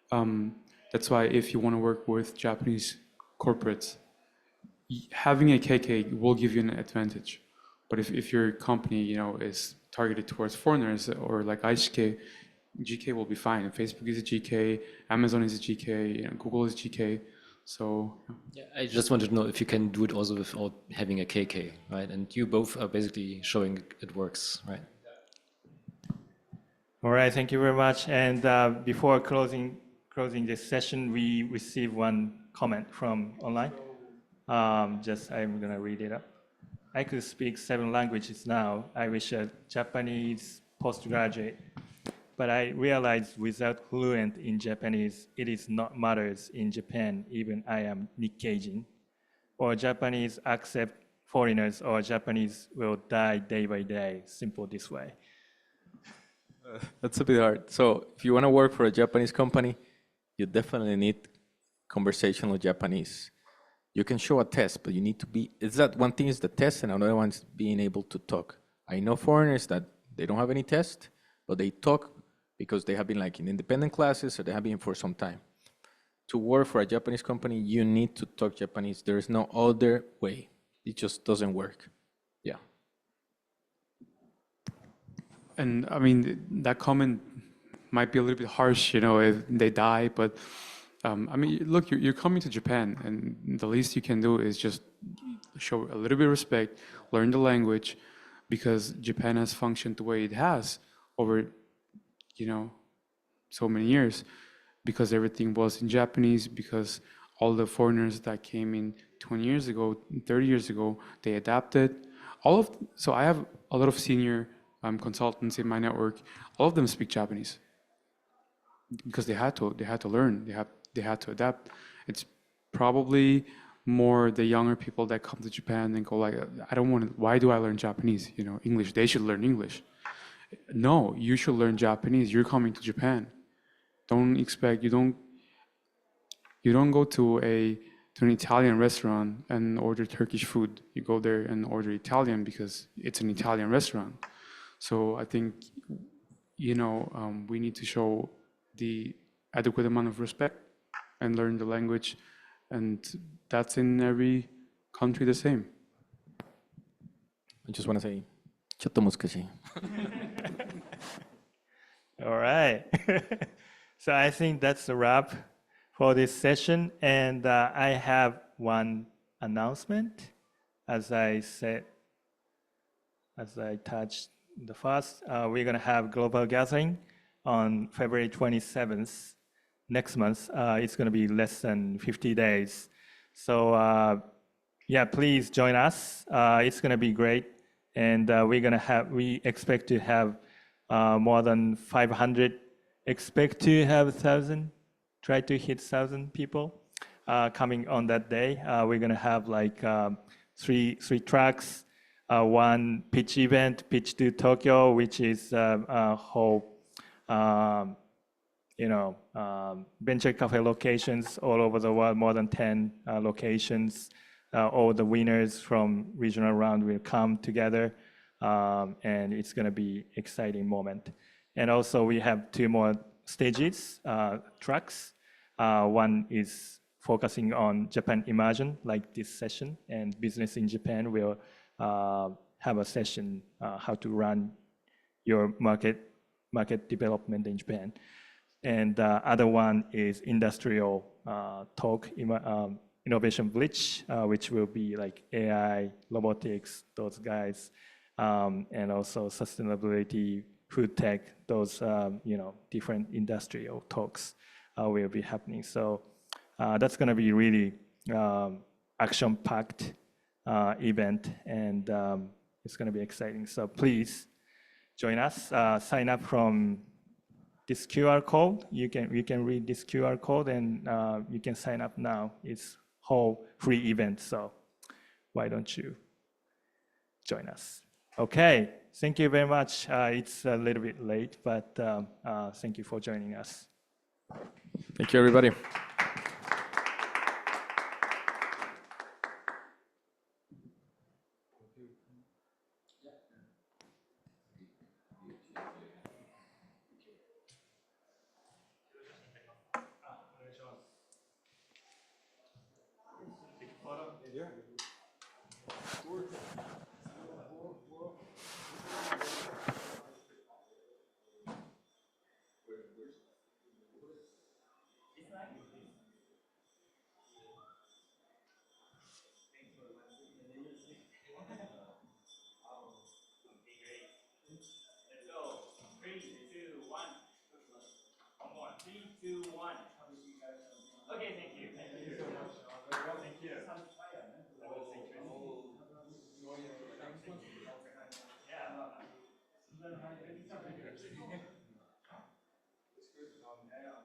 That's why if you want to work with Japanese corporates, having a KK will give you an advantage. But if your company, is targeted towards foreigners or like Aishike, GK will be fine. Facebook is a GK, Amazon is a GK, Google is GK. So yeah, I just wanted to know if you can do it also without having a KK, right? And you both are basically showing it works, right? All right, thank you very much. And before closing this session, we received one comment from online. I'm gonna read it up. I could speak 7 languages now. I wish a Japanese postgraduate, but I realized without fluent in Japanese, it is not matters in Japan, even I am Nikkeijin. Or Japanese accept foreigners, or Japanese will die day by day. Simple this way. That's a bit hard. So if you want to work for a Japanese company, you definitely need conversational Japanese. You can show a test, but you need to be, it's that one thing is the test and another one is being able to talk. I know foreigners that they don't have any test, but they talk because they have been like in independent classes or they have been for some time. To work for a Japanese company, you need to talk Japanese. There is no other way. It just doesn't work. Yeah. and I mean, that comment might be a little bit harsh, if they die, but I mean, look, you're coming to Japan, and the least you can do is just show a little bit of respect, learn the language, because Japan has functioned the way it has over you know, so many years, because everything was in Japanese, because all the foreigners that came in 20 years ago, 30 years ago, they adapted. So I have a lot of senior consultants in my network. All of them speak Japanese because they had to learn, they had to adapt. It's probably more the younger people that come to Japan and go like, I don't want to, why do I learn Japanese? English, they should learn English. No, you should learn Japanese. You're coming to Japan. Don't expect, you don't go to an Italian restaurant and order Turkish food. You go there and order Italian because it's an Italian restaurant. So I think we need to show the adequate amount of respect and learn the language, and that's in every country the same. I just want to say, "ちょっと難しい." All right. So I think that's a wrap for this session. And I have one announcement. As I said, as I touched the first, we're going to have global gathering on February 27th next month. It's going to be less than 50 days. So yeah, please join us. It's going to be great. And we expect to have more than 500, expect to have 1,000, try to hit 1,000 people coming on that day. We're going to have like three tracks, one pitch event, Pitch to Tokyo, which is a whole, venture cafe locations all over the world, more than 10 locations. All the winners from regional round will come together, and it's going to be exciting moment. And also we have two more stages, tracks. One is focusing on Japan immersion, like this session, and business in Japan will have a session how to run your market development in Japan. And the other one is industrial talk, innovation village, which will be like AI, robotics, those guys, and also sustainability, food tech, those different industrial talks will be happening. So that's going to be really action-packed event, and it's going to be exciting. So please join us. Sign up from this QR code. You can read this QR code, and you can sign up now. It's whole free event, so why don't you join us? Okay, thank you very much. It's a little bit late, but thank you for joining us. Thank you, everybody.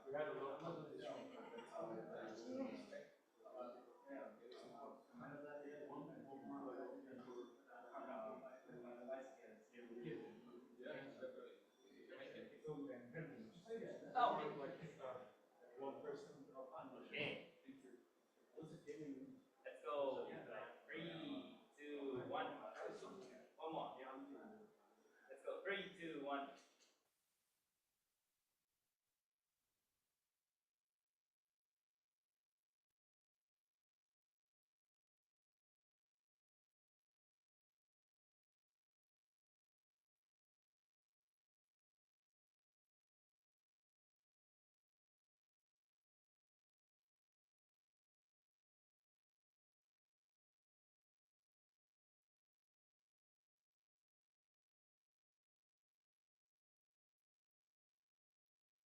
We had a